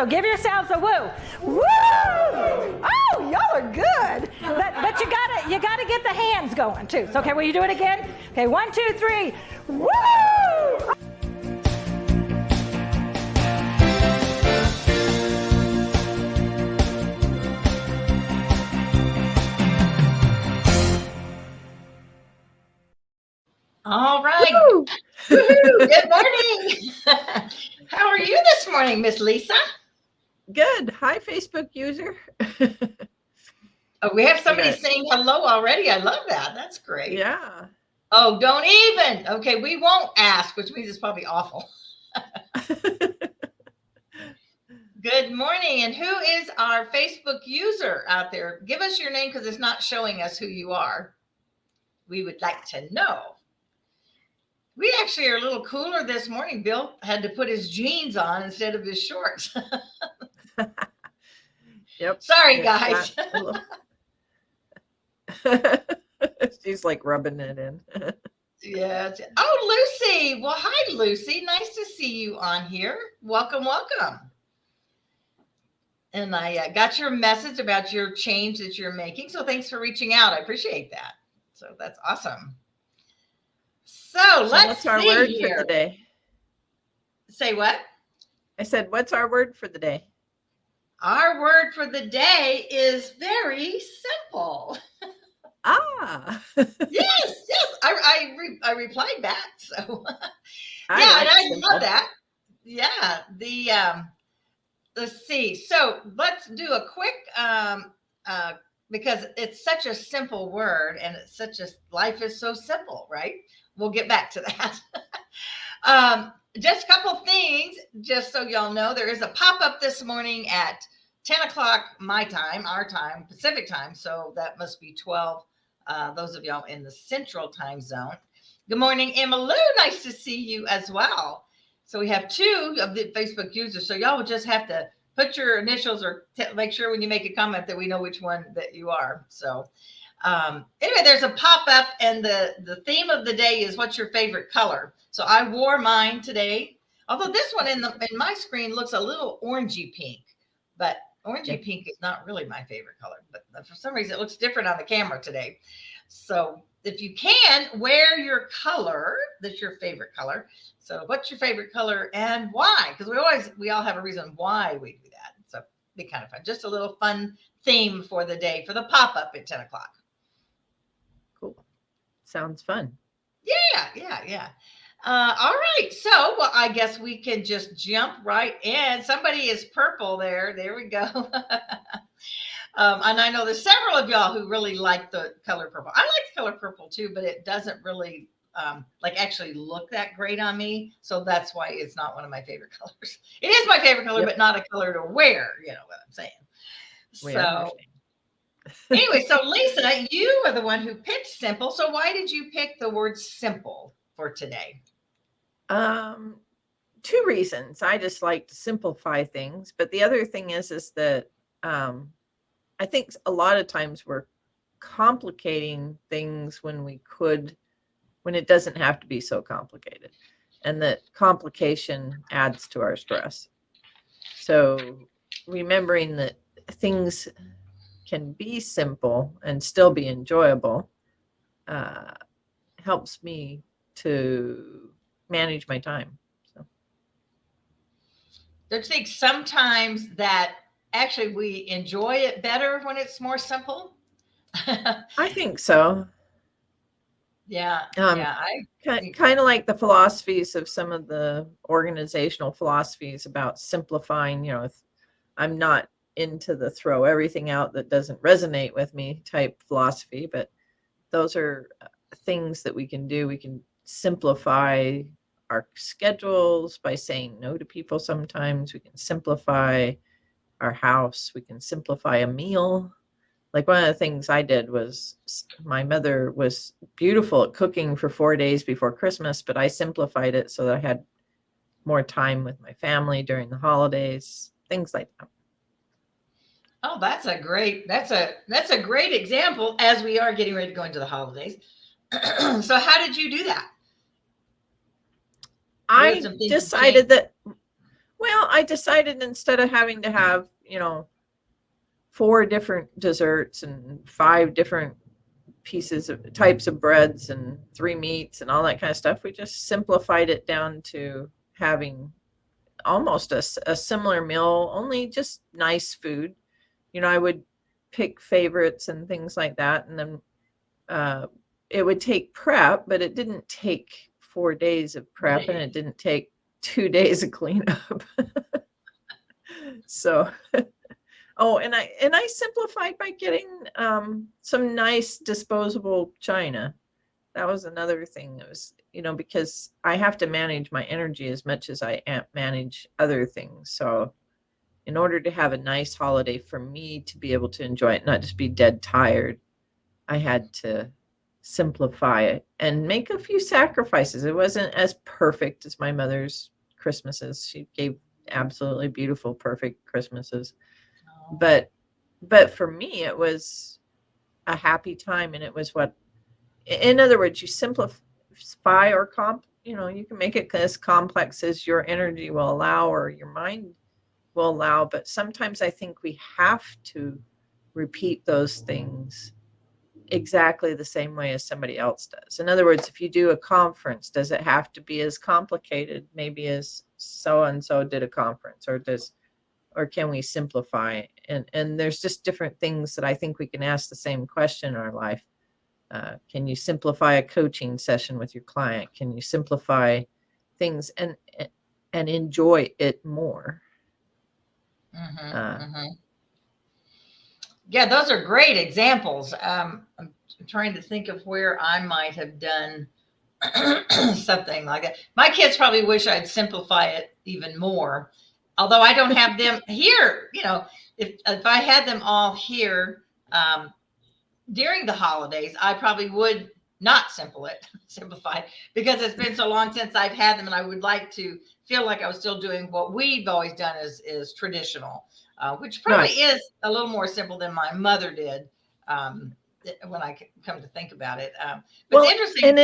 So give yourselves a woo. Woo! Oh, y'all are good. But you gotta get the hands going too. So okay, will you do it again? Okay, 1, 2, 3. Woo! All right. Woo-hoo. Good morning. How are you this morning, Miss Lisa? Good. Hi, Facebook user. Oh, we have somebody saying hello already. I love that. That's great. Yeah. Oh, don't even. Okay, we won't ask, which means it's probably awful. Good morning. And who is our Facebook user out there? Give us your name because it's not showing us who you are. We would like to know. We actually are a little cooler this morning. Bill had to put his jeans on instead of his shorts. Yep. Sorry, guys. She's like rubbing it in. Yeah. Oh, Lucy. Well, hi, Lucy. Nice to see you on here. Welcome, welcome. And I got your message about your change that you're making. So thanks for reaching out. I appreciate that. So that's awesome. So let's what's our see word here. for the day? Say what? I said, what's our word for the day? Our word for the day is very simple. Ah. Yes. I replied back. So I love that. Yeah. Let's see. So let's do a quick because it's such a simple word and it's life is so simple, right? We'll get back to that. Just a couple things, just so y'all know, there is a pop-up this morning at 10 o'clock my time, our time, Pacific time. So that must be 12. Those of y'all in the central time zone. Good morning, Emma Lou. Nice to see you as well. So we have 2 of the Facebook users. So y'all will just have to put your initials or make sure when you make a comment that we know which one that you are. So anyway, there's a pop-up and the theme of the day is what's your favorite color? So I wore mine today. Although this one in my screen looks a little orangey pink, but orangey pink is not really my favorite color, but for some reason it looks different on the camera today. So if you can, wear your color that's your favorite color. So what's your favorite color and why? Because we all have a reason why we do that. So be kind of fun. Just a little fun theme for the day for the pop-up at 10 o'clock. Cool. Sounds fun. Yeah. All right. So, well, I guess we can just jump right in. Somebody is purple there. There we go. And I know there's several of y'all who really like the color purple. I like the color purple too, but it doesn't really actually look that great on me. So that's why it's not one of my favorite colors. It is my favorite color, but not a color to wear. You know what I'm saying? So anyway, so Lisa, you are the one who picked simple. So why did you pick the word simple for today? 2 reasons. I just like to simplify things, but the other thing is that I think a lot of times we're complicating things when it doesn't have to be so complicated, and that complication adds to our stress. So remembering that things can be simple and still be enjoyable helps me to manage my time. So don't you think sometimes that actually we enjoy it better when it's more simple? I think so. Yeah. I kind of like the philosophies of some of the organizational philosophies about simplifying. You know, I'm not into the throw everything out that doesn't resonate with me type philosophy, but those are things that we can do. We can simplify our schedules by saying no to people. Sometimes we can simplify our house. We can simplify a meal. Like one of the things I did was, my mother was beautiful at cooking for 4 days before Christmas, but I simplified it so that I had more time with my family during the holidays, things like that. Oh, that's a great example as we are getting ready to go into the holidays. So how did you do that? I decided that, Well, I decided instead of having to have, 4 different desserts and 5 different pieces of types of breads and 3 meats and all that kind of stuff, we just simplified it down to having almost a similar meal, only just nice food. I would pick favorites and things like that. And then it would take prep, but it didn't take 4 days of prep, Right. and it didn't take 2 days of cleanup. So, oh, and I simplified by getting some nice disposable china. That was another thing that was, because I have to manage my energy as much as I manage other things. So, in order to have a nice holiday for me to be able to enjoy it, not just be dead tired, I had to simplify it and make a few sacrifices. It wasn't as perfect as my mother's Christmases. She gave absolutely beautiful, perfect Christmases. Oh, But for me, it was a happy time, and it was in other words, you simplify or you can make it as complex as your energy will allow or your mind will allow. But sometimes I think we have to repeat those things exactly the same way as somebody else does. In other words, if you do a conference, does it have to be as complicated maybe as so and so did a conference, or can we simplify it? And there's just different things that I think we can ask the same question in our life. Can you simplify a coaching session with your client? Can you simplify things and enjoy it more? Yeah, those are great examples. I'm trying to think of where I might have done something like that. My kids probably wish I'd simplify it even more, although I don't have them here. If I had them all here during the holidays, I probably would not simplify it, because it's been so long since I've had them, and I would like to feel like I was still doing what we've always done is traditional, which probably Right. is a little more simple than my mother did, when I come to think about it. But Well, it's interesting. and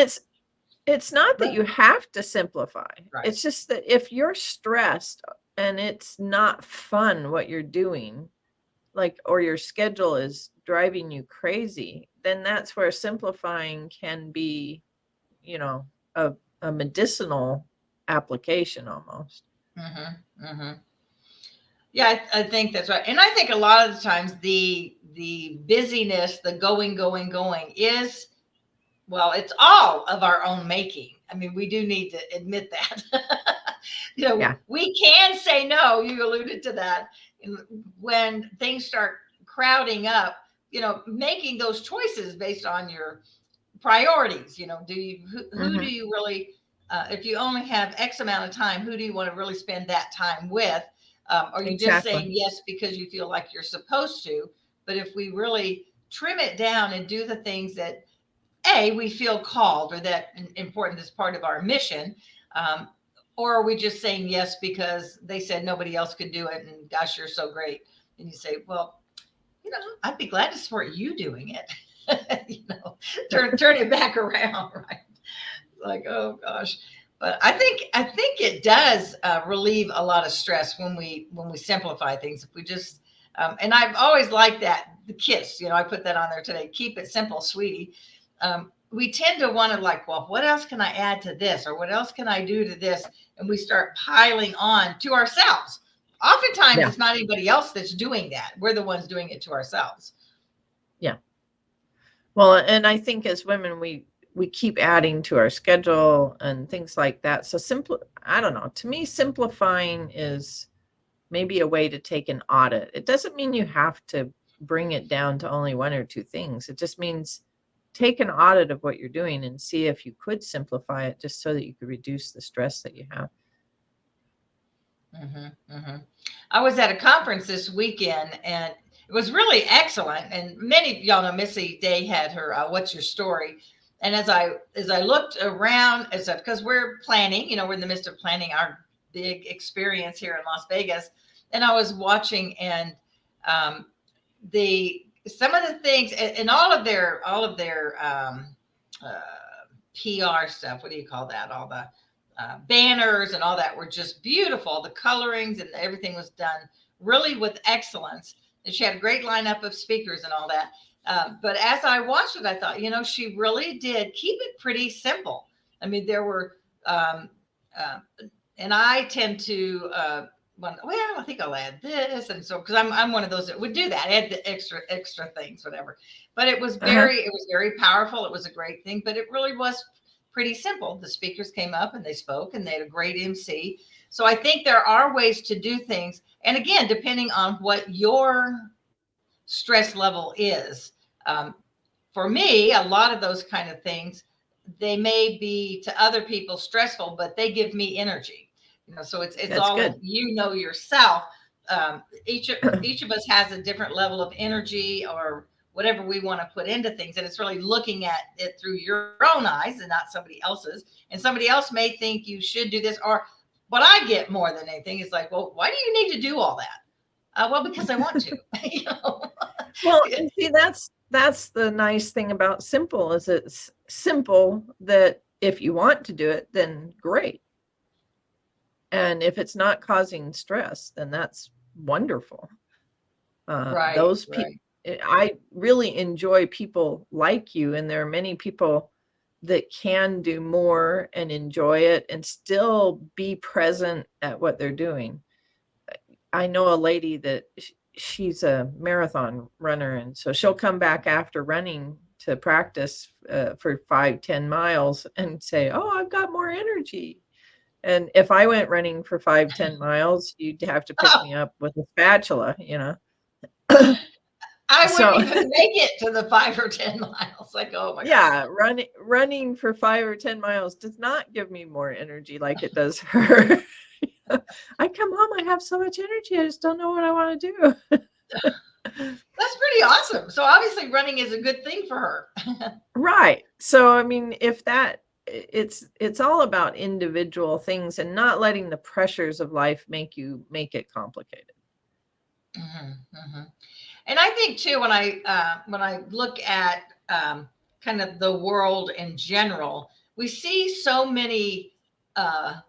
it's not that you have to simplify. Right. It's just that if you're stressed and it's not fun what you're doing, or your schedule is driving you crazy, then that's where simplifying can be, a medicinal application almost. Yeah, I think that's right. And I think a lot of the times the busyness, the going is, well, it's all of our own making. I mean, we do need to admit that. Yeah. We can say no. You alluded to that. When things start crowding up, making those choices based on your priorities. Who do you really, if you only have X amount of time, who do you want to really spend that time with? Are you just Exactly. saying yes because you feel like you're supposed to? But if we really trim it down and do the things that we feel called or that important as part of our mission, or are we just saying yes because they said nobody else could do it, and gosh, you're so great, and you say, well, I'd be glad to support you doing it. Turn it back around, right? Like, oh gosh. But I think it does relieve a lot of stress when we simplify things. If we just and I've always liked that, the KISS. I put that on there today. Keep it simple, sweetie. We tend to want to, like, well, what else can I add to this, or what else can I do to this, and we start piling on to ourselves. Oftentimes, Yeah. it's not anybody else that's doing that. We're the ones doing it to ourselves. Yeah. Well, and I think as women, we keep adding to our schedule and things like that. So I don't know. To me, simplifying is maybe a way to take an audit. It doesn't mean you have to bring it down to only 1 or 2 things. It just means take an audit of what you're doing and see if you could simplify it, just so that you could reduce the stress that you have. I was at a conference this weekend, and it was really excellent. And many of y'all know Missy Day had her "What's Your Story?" And as I looked around, because we're planning, we're in the midst of planning our big experience here in Las Vegas, and I was watching, and some of the things and all of their PR stuff. What do you call that? All the banners and all that were just beautiful. The colorings and everything was done really with excellence. And she had a great lineup of speakers and all that. But as I watched it, I thought, she really did keep it pretty simple. I mean, there were, and I tend to, well, I think I'll add this, and so because I'm one of those that would do that, add the extra things, whatever. But it was very powerful. It was a great thing, but it really was pretty simple. The speakers came up and they spoke, and they had a great MC. So I think there are ways to do things, and again, depending on what your stress level is. For me, a lot of those kind of things, they may be to other people stressful, but they give me energy. So it's That's all good. yourself. Each of us has a different level of energy or whatever we want to put into things, and it's really looking at it through your own eyes and not somebody else's. And somebody else may think you should do this, or what I get more than anything is like, well, why do you need to do all that? Well, because I want to. Well, and see, that's the nice thing about simple, is it's simple that if you want to do it, then great. And if it's not causing stress, then that's wonderful. Right. Those people, I really enjoy people like you, and there are many people that can do more and enjoy it and still be present at what they're doing. I know a lady that she's a marathon runner, and so she'll come back after running to practice for 5-10 miles and say, oh, I've got more energy. And if I went running for 5-10 miles, you'd have to pick me up with a spatula, I wouldn't even make it to the 5 or 10 miles. Like, oh my God. Yeah, running for 5 or 10 miles does not give me more energy like it does her. I come home, I have so much energy, I just don't know what I want to do. That's pretty awesome. So obviously running is a good thing for her. Right. So, I mean, if that, it's all about individual things and not letting the pressures of life make it complicated. Mm-hmm, mm-hmm. And I think too, when I look at kind of the world in general, we see so many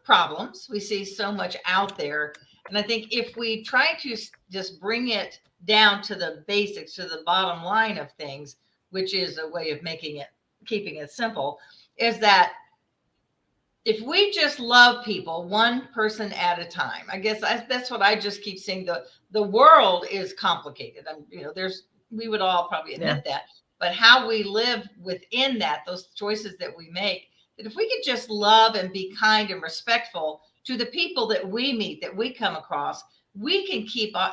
problems. We see so much out there. And I think if we try to just bring it down to the basics, to the bottom line of things, which is a way of keeping it simple, is that if we just love people one person at a time, I guess that's what I just keep saying. The world is complicated. We would all probably admit that, but how we live within that, those choices that we make, that if we could just love and be kind and respectful to the people that we meet, that we come across, we can keep on.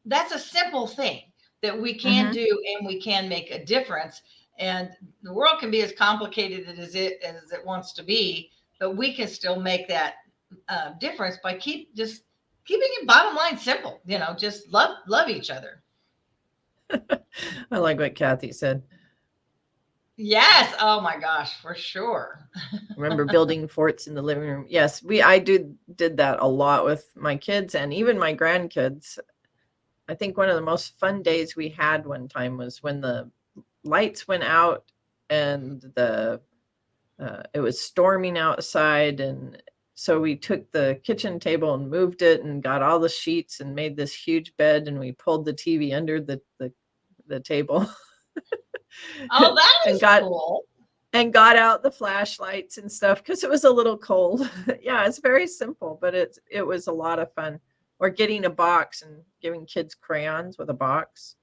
That's a simple thing that we can do, and we can make a difference. And the world can be as complicated as it wants to be, but we can still make that difference by keeping it bottom line simple. Just love each other. I like what Kathy said. Yes. Oh my gosh, for sure. Remember building forts in the living room? Yes, I did that a lot with my kids and even my grandkids. I think one of the most fun days we had one time was when the lights went out and it was storming outside, and so we took the kitchen table and moved it and got all the sheets and made this huge bed, and we pulled the TV under the table. Oh, that is cool. And got out the flashlights and stuff because it was a little cold. Yeah, it's very simple, but it was a lot of fun. Or getting a box and giving kids crayons with a box,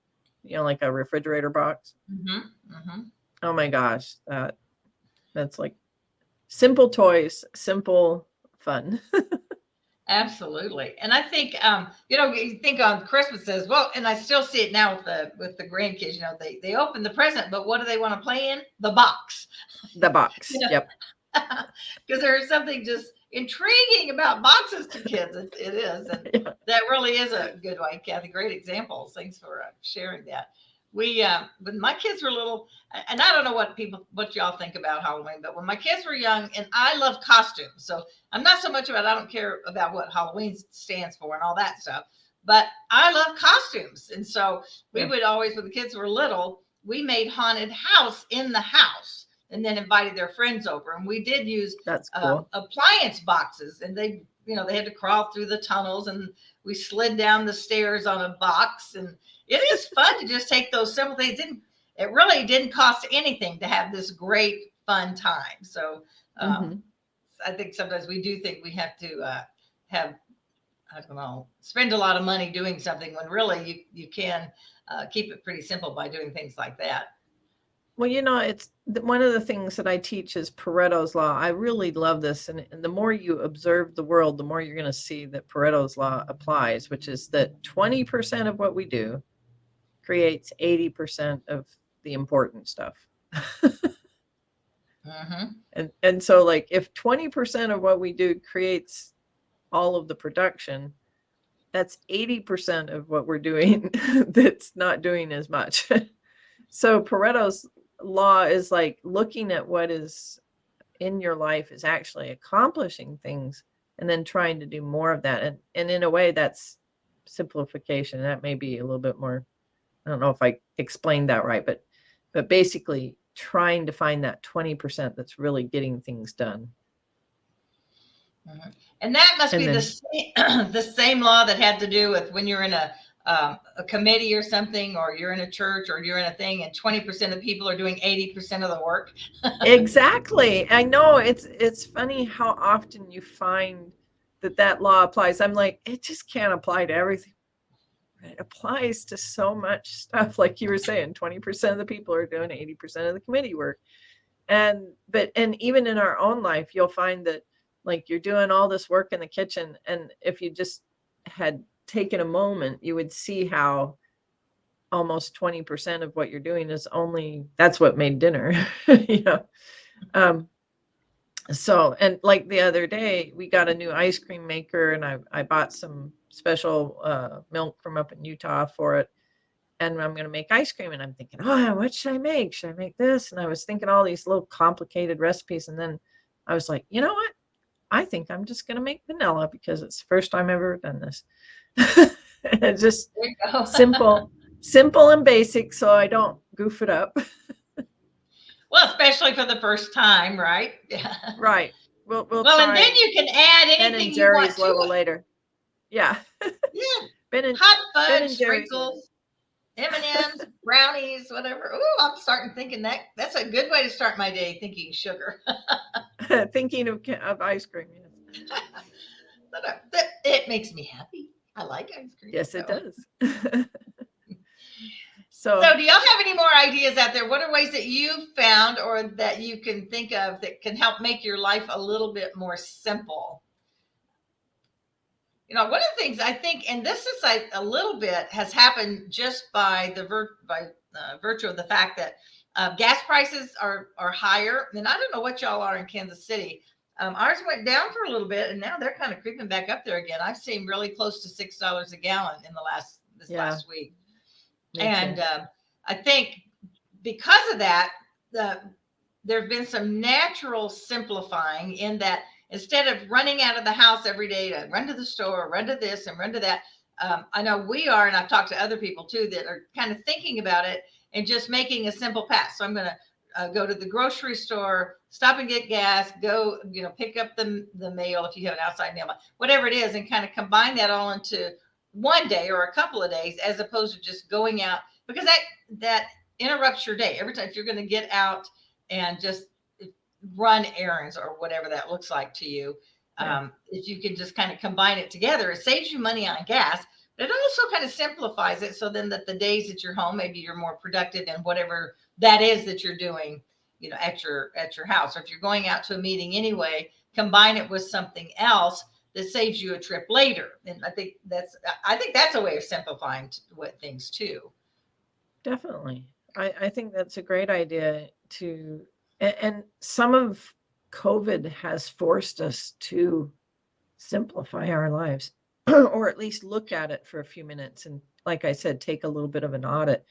like a refrigerator box. Mm-hmm, mm-hmm. Oh my gosh, that's like simple toys, simple fun. Absolutely. And I think, you think on Christmas as well, and I still see it now with the grandkids, they open the present, but what do they want to play in? The box. The box. Yep. Because there's something just intriguing about boxes to kids. It is. And that really is a good one, Kathy. Great examples. Thanks for sharing that. When my kids were little, and I don't know what y'all think about Halloween, but when my kids were young, and I love costumes, so I'm not so much I don't care about what Halloween stands for and all that stuff, but I love costumes. And so we would always, when the kids were little, we made haunted house in the house. and then invited their friends over. And we did use That's cool. appliance boxes, and they had to crawl through the tunnels, and we slid down the stairs on a box. And it is fun to just take those simple things. It really didn't cost anything to have this great fun time. So I think sometimes we do think we have to have, I don't know, spend a lot of money doing something when really you can keep it pretty simple by doing things like that. Well, it's one of the things that I teach is Pareto's Law. I really love this. And the more you observe the world, the more you're going to see that Pareto's Law applies, which is that 20% of what we do creates 80% of the important stuff. And so, like, if 20% of what we do creates all of the production, that's 80% of what we're doing that's not doing as much. So Pareto's Law is like looking at what is in your life is actually accomplishing things and then trying to do more of that. And in a way, that's simplification. That may be a little bit more, I don't know if I explained that right, but basically trying to find that 20% that's really getting things done. And that must be the same law that had to do with when you're in a committee or something, or you're in a church, or you're in a thing, and 20% of people are doing 80% of the work. Exactly. I know it's funny how often you find that law applies. I'm like, it just can't apply to everything. It applies to so much stuff. Like you were saying, 20% of the people are doing 80% of the committee work. And even in our own life, you'll find that, like, you're doing all this work in the kitchen, and if you just had taken a moment, you would see how almost 20% of what you're doing is that's what made dinner. So, and like the other day, we got a new ice cream maker, and I bought some special milk from up in Utah for it, and I'm going to make ice cream. And I'm thinking, oh, what should I make? Should I make this? And I was thinking all these little complicated recipes, and then I was like, you know what? I think I'm just going to make vanilla because it's the first time I've ever done this. It's just simple and basic, so I don't goof it up. Well, especially for the first time, right? Yeah. Right. We'll and then you can add anything Ben and you want Jerry's to level it. Later. Yeah. Yeah. Hot fudge, sprinkles, M&M's, brownies, whatever. Ooh, I'm starting thinking that's a good way to start my day, thinking sugar. Thinking of ice cream. But it makes me happy. I like ice cream. Yes, it does. So do y'all have any more ideas out there? What are ways that you've found or that you can think of that can help make your life a little bit more simple? One of the things I think, and this is like a little bit has happened just by virtue of the fact that gas prices are higher. And I don't know what y'all are in Kansas City. Ours went down for a little bit, and now they're kind of creeping back up there again. I've seen really close to $6 a gallon in the last week. And I think because of that, there have been some natural simplifying in that instead of running out of the house every day to run to the store, run to this and run to that. I know we are, and I've talked to other people too that are kind of thinking about it and just making a simple pass. So I'm going to go to the grocery store, stop and get gas, go, pick up the mail if you have an outside mail, whatever it is, and kind of combine that all into one day or a couple of days, as opposed to just going out, because that interrupts your day. Every time if you're going to get out and just run errands or whatever that looks like to you, if you can just kind of combine it together, it saves you money on gas, but it also kind of simplifies it so then that the days that you're home, maybe you're more productive in whatever that is that you're doing, at your house. Or if you're going out to a meeting anyway, combine it with something else that saves you a trip later. And I think that's a way of simplifying things too. Definitely. I think that's a great idea and some of COVID has forced us to simplify our lives or at least look at it for a few minutes. And like I said, take a little bit of an audit.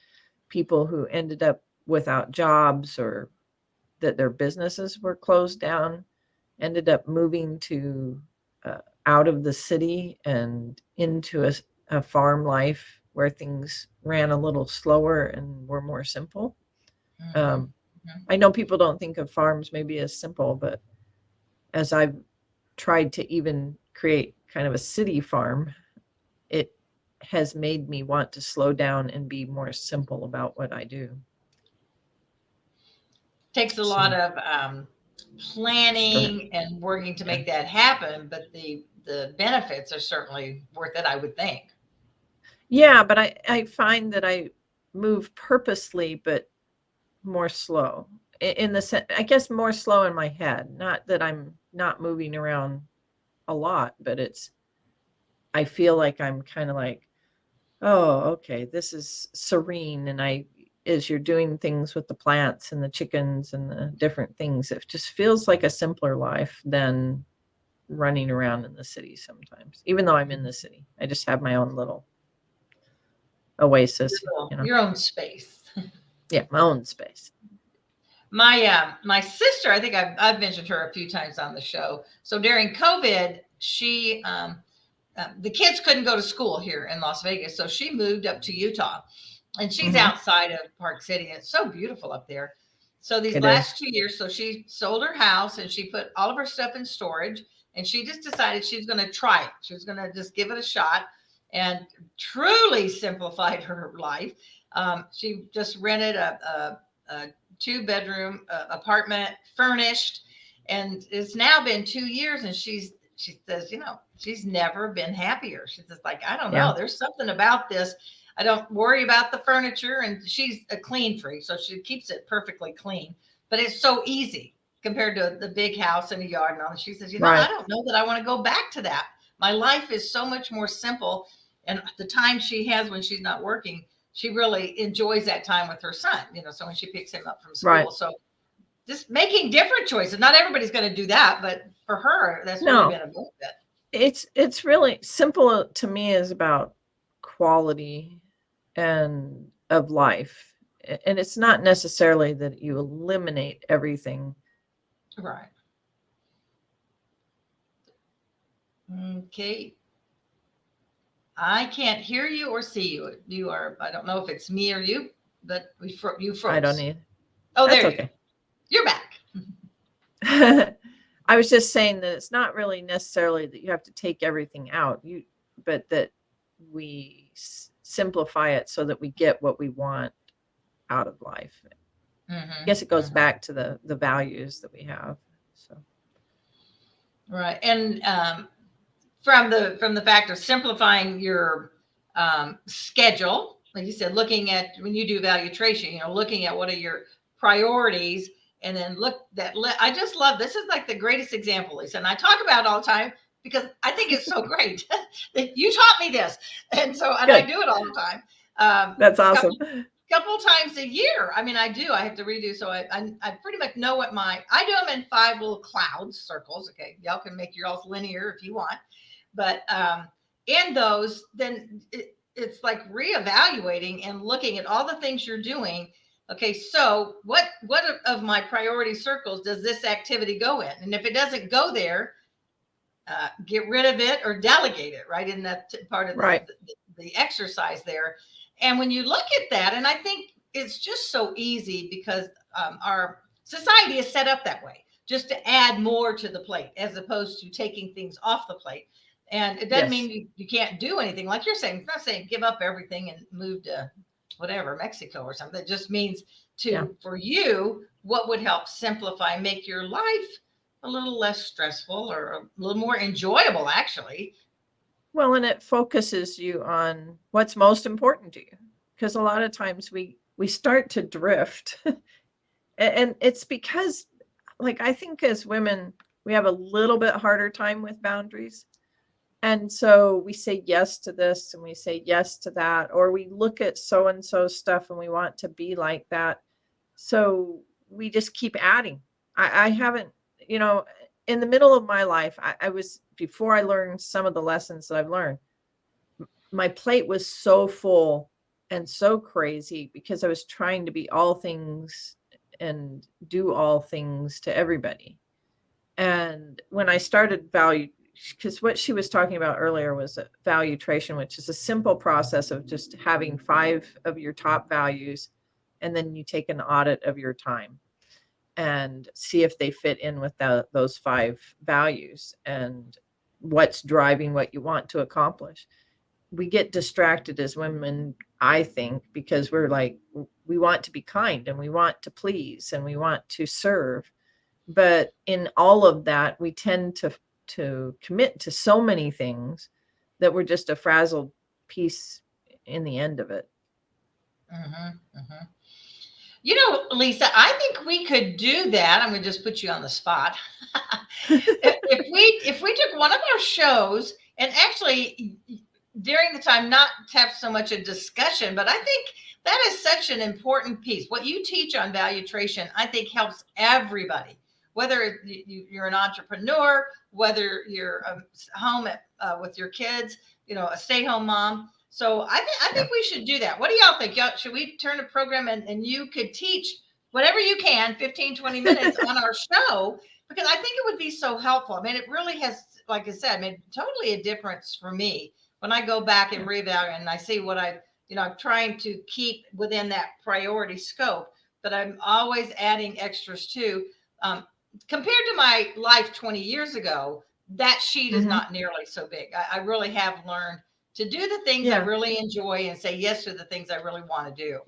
People who ended up without jobs or that their businesses were closed down ended up moving to out of the city and into a farm life where things ran a little slower and were more simple. I know people don't think of farms maybe as simple, but as I've tried to even create kind of a city farm, it has made me want to slow down and be more simple about what I do. Takes a So, lot of planning and working to make that happen, but the benefits are certainly worth it, I would think. yeah, but I find that I move purposely, but more slow in the sense, I guess more slow in my head. Not that I'm not moving around a lot, but I feel like I'm kind of like, oh, okay, this is serene. And as you're doing things with the plants and the chickens and the different things, it just feels like a simpler life than running around in the city sometimes. Even though I'm in the city, I just have my own little oasis, Your own space. Yeah, my own space. My sister, I think I've mentioned her a few times on the show. So during COVID, she the kids couldn't go to school here in Las Vegas, so she moved up to Utah, and she's outside of Park City. And it's so beautiful up there. So these last 2 years, so she sold her house and she put all of her stuff in storage, and she just decided she was going to try it. She was going to just give it a shot, and truly simplified her life. She just rented a 2-bedroom apartment, furnished, and it's now been 2 years, and she says, she's never been happier. She's just like, I don't know, there's something about this. I don't worry about the furniture, and she's a clean freak, so she keeps it perfectly clean, but it's so easy compared to the big house and a yard and all. She says, I don't know that I want to go back to that. My life is so much more simple, and the time she has when she's not working, she really enjoys that time with her son, so when she picks him up from school. So just making different choices. Not everybody's going to do that, but for her, that's really been a benefit. It's really simple to me, is about quality and of life. And it's not necessarily that you eliminate everything. Right. Okay. I can't hear you or see you. You are, I don't know if it's me or you, but you froze. I don't need. Oh, there you go. You're back. I was just saying that it's not really necessarily that you have to take everything out, but that we simplify it so that we get what we want out of life. I guess it goes back to the values that we have. So. Right. And from the fact of simplifying your schedule, like you said, looking at when you do valuation, looking at what are your priorities, and then I just love, this is like the greatest example, Lisa, and I talk about it all the time because I think it's so great that you taught me this, and I do it all the time. That's awesome. Couple times a year. I mean, I have to redo. So I pretty much know what I do them in 5 little cloud circles. Okay. Y'all can make yours linear if you want, but in those, then it's like reevaluating and looking at all the things you're doing. Okay. So what of my priority circles does this activity go in? And if it doesn't go there, get rid of it or delegate it, right? In that part of the exercise there. And when you look at that, and I think it's just so easy because our society is set up that way, just to add more to the plate as opposed to taking things off the plate. And it doesn't mean you can't do anything like you're saying. It's not saying give up everything and move to whatever, Mexico or something. It just means for you, what would help simplify, make your life a little less stressful or a little more enjoyable, actually. Well, and it focuses you on what's most important to you, because a lot of times we start to drift. And it's because, like, I think as women, we have a little bit harder time with boundaries. And so we say yes to this and we say yes to that, or we look at so-and-so stuff and we want to be like that. So we just keep adding. I haven't, in the middle of my life, I was, before I learned some of the lessons that I've learned, my plate was so full and so crazy because I was trying to be all things and do all things to everybody. And when I started because what she was talking about earlier was valuation, which is a simple process of just having 5 of your top values, and then you take an audit of your time. and see if they fit in with those 5 values and what's driving what you want to accomplish. We get distracted as women, I think, because we're like, we want to be kind and we want to please and we want to serve. But in all of that, we tend to commit to so many things that we're just a frazzled piece in the end of it. You know, Lisa, I think we could do that. I'm going to just put you on the spot. if we took one of our shows and actually during the time, not to have so much a discussion, but I think that is such an important piece. What you teach on valuation, I think helps everybody, whether you're an entrepreneur, whether you're home with your kids, you know, a stay-home mom. So I think we should do that. What do y'all think? Should we turn a program and you could teach whatever you can, 15, 20 minutes on our show? Because I think it would be so helpful. I mean, it really has, like I said, made totally a difference for me when I go back and reevaluate and I see what I'm trying to keep within that priority scope, but I'm always adding extras too. Compared to my life 20 years ago, that sheet is not nearly so big. I really have learned to do the things I really enjoy and say yes to the things I really want to do.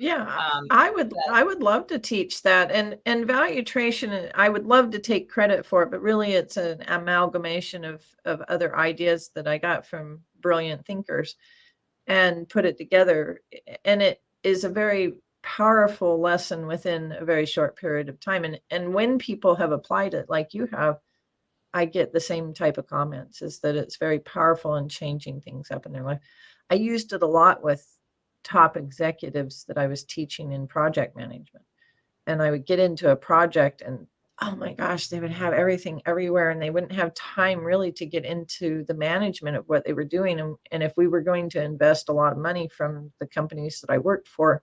I would love to teach that. And valuation, I would love to take credit for it, but really it's an amalgamation of other ideas that I got from brilliant thinkers and put it together. And it is a very powerful lesson within a very short period of time. And when people have applied it like you have, I get the same type of comments, is that it's very powerful in changing things up in their life. I used it a lot with top executives that I was teaching in project management. And I would get into a project and, oh my gosh, they would have everything everywhere and they wouldn't have time really to get into the management of what they were doing. And if we were going to invest a lot of money from the companies that I worked for,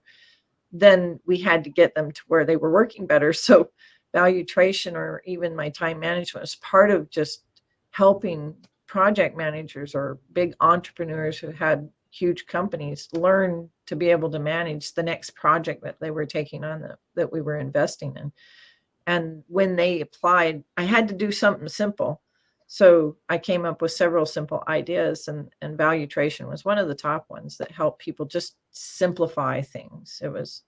then we had to get them to where they were working better. So valuation, or even my time management, was part of just helping project managers or big entrepreneurs who had huge companies learn to be able to manage the next project that they were taking on, that we were investing in. And when they applied, I had to do something simple. So I came up with several simple ideas, and valuation was one of the top ones that helped people just simplify things. It was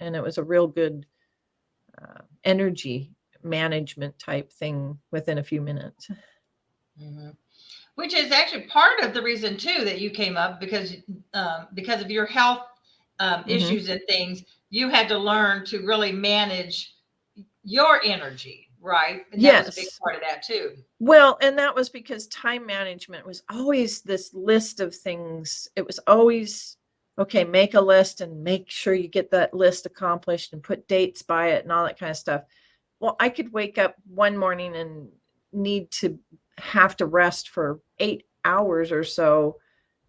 a real good energy management type thing within a few minutes. Which is actually part of the reason too that you came up, because of your health issues and things. You had to learn to really manage your energy, right? And that was a big part of that too. Well, and that was because time management was always this list of things. It was always, okay, make a list and make sure you get that list accomplished and put dates by it and all that kind of stuff. Well, I could wake up one morning and need to have to rest for 8 hours or so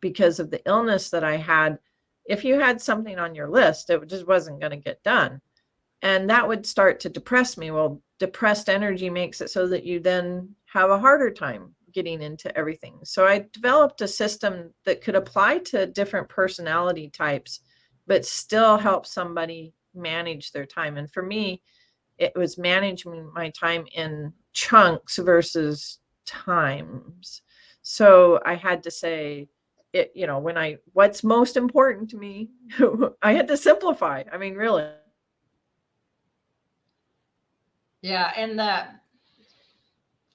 because of the illness that I had. If you had something on your list, it just wasn't going to get done. And that would start to depress me. Well, depressed energy makes it so that you then have a harder time getting into everything. So I developed a system that could apply to different personality types, but still help somebody manage their time. And for me, it was managing my time in chunks versus times. So I had to say, what's most important to me, I had to simplify. I mean, really. Yeah. And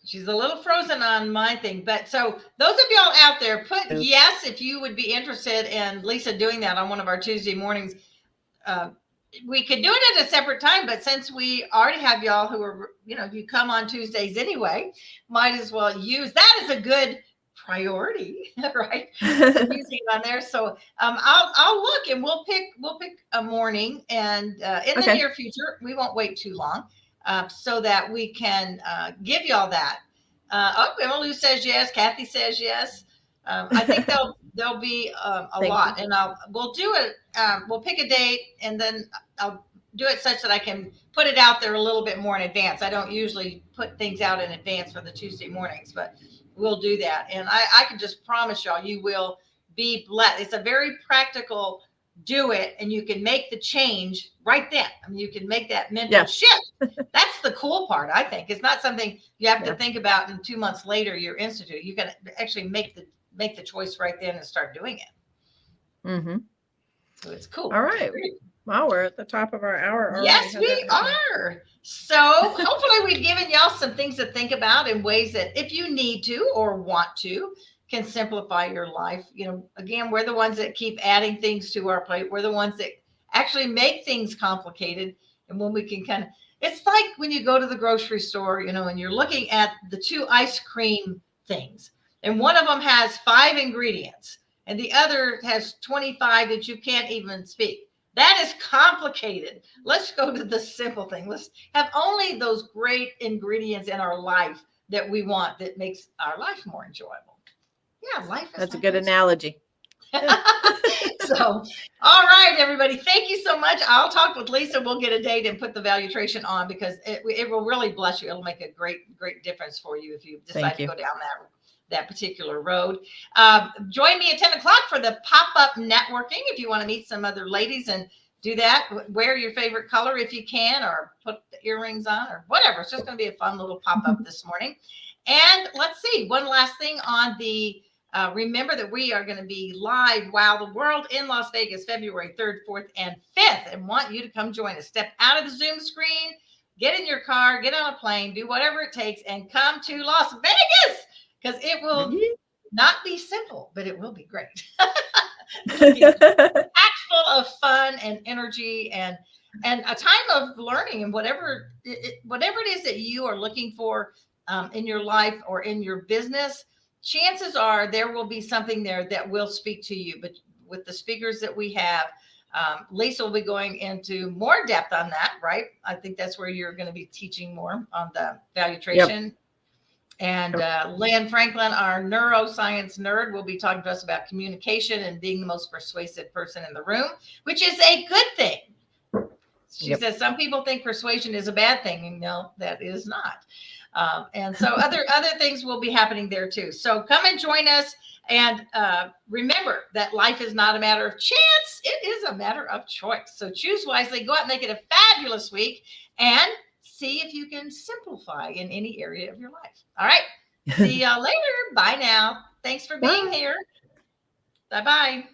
she's a little frozen on my thing, but so those of y'all out there, put yes if you would be interested in Lisa doing that on one of our Tuesday mornings. We could do it at a separate time, but since we already have y'all who are, you come on Tuesdays anyway, might as well use that as a good priority, right? Using it on there. So I'll look and we'll pick a morning, and in the near future, we won't wait too long. So that we can give y'all that. Emily says yes. Kathy says yes. I think there'll be a lot, and we'll do it. We'll pick a date, and then I'll do it such that I can put it out there a little bit more in advance. I don't usually put things out in advance for the Tuesday mornings, but we'll do that. And I can just promise y'all, you will be blessed. It's a very practical do it, and you can make the change right then. I mean, you can make that mental Yeah. shift. That's the cool part, I think. It's not something you have to Yeah. think about, and 2 months later you're institute. You can actually make the choice right then and start doing it. Mm-hmm. So it's cool. All right. Wow, we're at the top of our hour already. Yes, How'd we that happen? are. So hopefully we've given y'all some things to think about in ways that if you need to or want to, can simplify your life. You know, again, we're the ones that keep adding things to our plate. We're the ones that actually make things complicated. And when we can kind of, it's like when you go to the grocery store, you know, and you're looking at the 2 ice cream things, and one of them has 5 ingredients and the other has 25 that you can't even speak. That is complicated. Let's go to the simple thing. Let's have only those great ingredients in our life that we want, that makes our life more enjoyable. Yeah, life is That's a like good ice analogy. So, all right, everybody. Thank you so much. I'll talk with Lisa. We'll get a date and put the Valuetration on, because it will really bless you. It'll make a great difference for you if you decide Thank to you. go down that particular road. Join me at 10 o'clock for the pop-up networking. If you want to meet some other ladies and do that, wear your favorite color if you can, or put the earrings on or whatever. It's just going to be a fun little pop-up this morning. And let's see, one last thing on the remember that we are going to be live Wow the World in Las Vegas, February 3rd, 4th, and 5th, and want you to come join us. Step out of the Zoom screen, get in your car, get on a plane, do whatever it takes, and come to Las Vegas, because it will not be simple, but it will be great. It'll be packed full of fun and energy, and a time of learning, and whatever it is that you are looking for in your life or in your business. Chances are there will be something there that will speak to you. But with the speakers that we have, Lisa will be going into more depth on that, right? I think that's where you're going to be teaching more on the Valuetration. Yep. And Lynn Franklin, our neuroscience nerd, will be talking to us about communication and being the most persuasive person in the room, which is a good thing. She says some people think persuasion is a bad thing, and no, that is not. And so other things will be happening there too. So come and join us, and remember that life is not a matter of chance. It is a matter of choice. So choose wisely, go out and make it a fabulous week, and see if you can simplify in any area of your life. All right. See y'all later. Bye now. Thanks for being here. Bye-bye.